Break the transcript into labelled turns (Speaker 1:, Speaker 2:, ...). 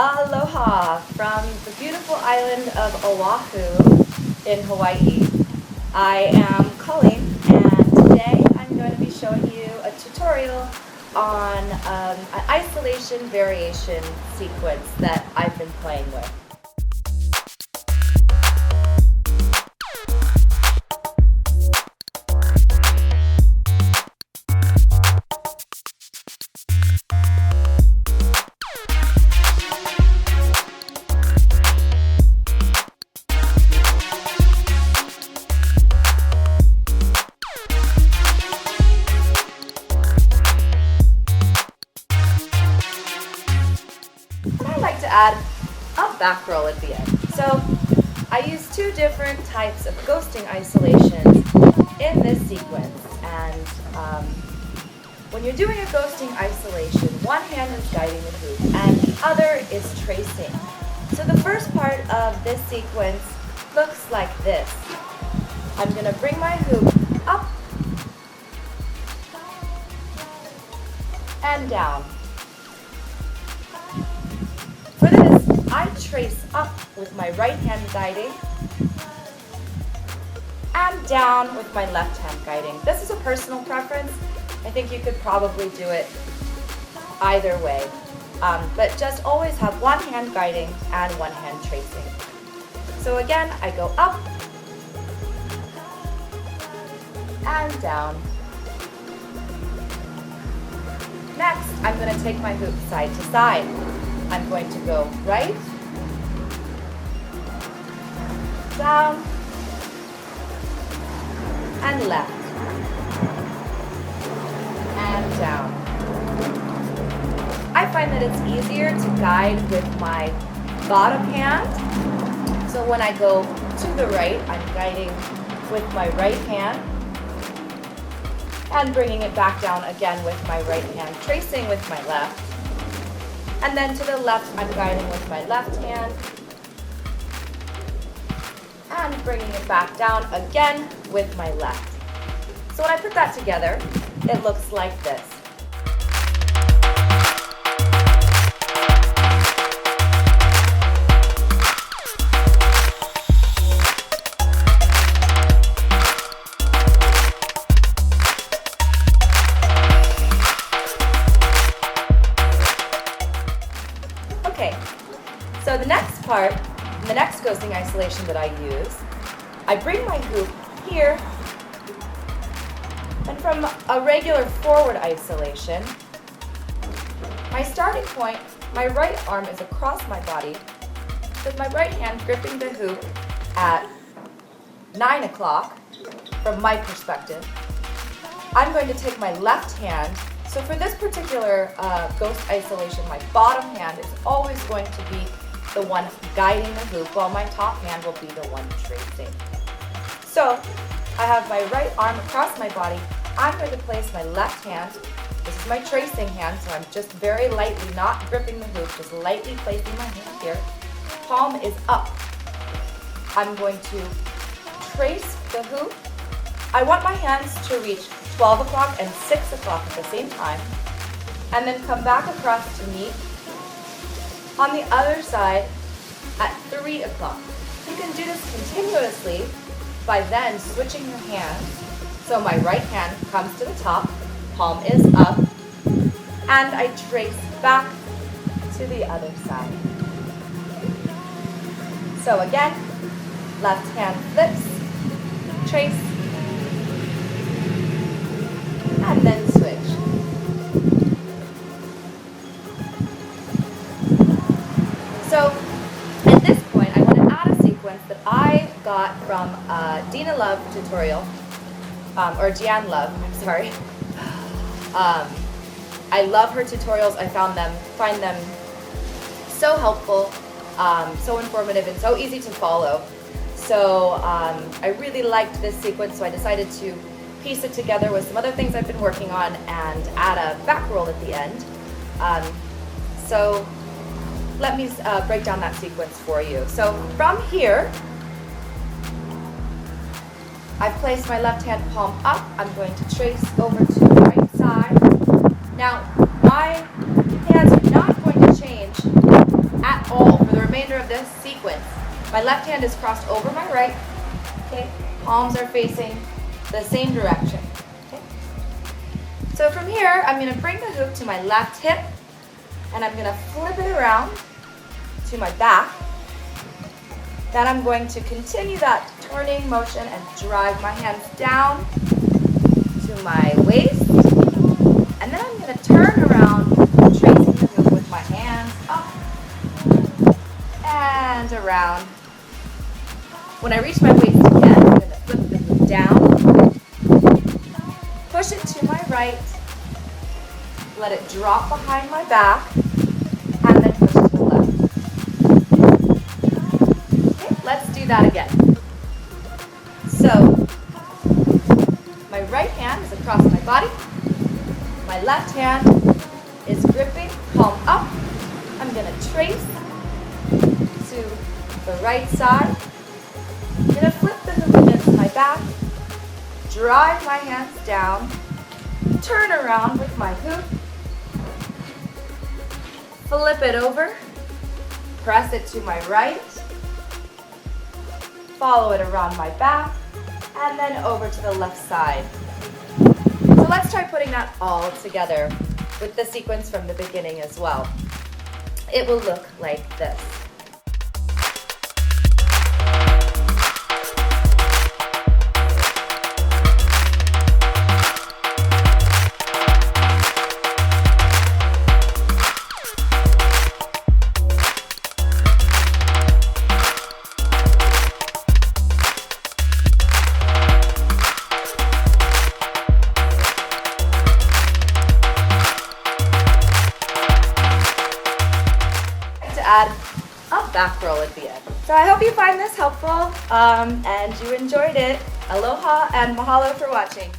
Speaker 1: Aloha from the beautiful island of Oahu in Hawaii. I am Colleen, and today I'm going to be showing you a tutorial on an isolation variation sequence that I've been playing with. I like to add a back roll at the end. So I use two different types of ghosting isolations in this sequence. And when you're doing a ghosting isolation, one hand is guiding the hoop and the other is tracing. So the first part of this sequence looks like this. I'm going to bring my hoop up and down. For this, I trace up with my right hand guiding and down with my left hand guiding. This is a personal preference. I think you could probably do it either way. But just always have one hand guiding and one hand tracing. So again, I go up and down. Next, I'm going to take my hoop side to side. I'm going to go right, down, and left, and down. I find that it's easier to guide with my bottom hand. So when I go to the right, I'm guiding with my right hand and bringing it back down again with my right hand, tracing with my left. And then to the left, I'm guiding with my left hand and bringing it back down again with my left. So when I put that together, it looks like this. Okay, so the next part, the next ghosting isolation that I use, I bring my hoop here, and from a regular forward isolation, my starting point, my right arm is across my body, with my right hand gripping the hoop at 9 o'clock, from my perspective. I'm going to take my left hand. So for this particular ghost isolation, my bottom hand is always going to be the one guiding the hoop, while my top hand will be the one tracing. So I have my right arm across my body. I'm going to place my left hand. This is my tracing hand, so I'm just very lightly, not gripping the hoop, just lightly placing my hand here. Palm is up. I'm going to trace the hoop. I want my hands to reach 12 o'clock and 6 o'clock at the same time, and then come back across to meet on the other side at 3 o'clock. You can do this continuously by then switching your hands. So my right hand comes to the top, palm is up, and I trace back to the other side. So again, left hand flips, trace, and then switch. So at this point, I want to add a sequence that I got from Dina Love tutorial, or Jan Love, I'm sorry. I love her tutorials. I find them so helpful, so informative, and so easy to follow. So I really liked this sequence, so I decided to piece it together with some other things I've been working on and add a back roll at the end. So let me break down that sequence for you. So from here, I've placed my left hand palm up. I'm going to trace over to the right side. Now, my hands are not going to change at all for the remainder of this sequence. My left hand is crossed over my right. Okay, palms are facing the same direction. Okay. So from here, I'm going to bring the hoop to my left hip, and I'm going to flip it around to my back. Then I'm going to continue that turning motion and drive my hands down to my waist. And then I'm going to turn around, tracing the hoop with my hands up and around. When I reach my waist again, I'm going to flip the hoop down, push it to my right, let it drop behind my back, and then push to the left. Okay, let's do that again. So, my right hand is across my body. My left hand is gripping, palm up. I'm going to trace to the right side. I'm going to flip the hoop against my back, drive my hands down, turn around with my hoop, flip it over, press it to my right, follow it around my back, and then over to the left side. So let's try putting that all together with the sequence from the beginning as well. It will look like this. Add a back roll at the end. So I hope you find this helpful and you enjoyed it. Aloha and mahalo for watching.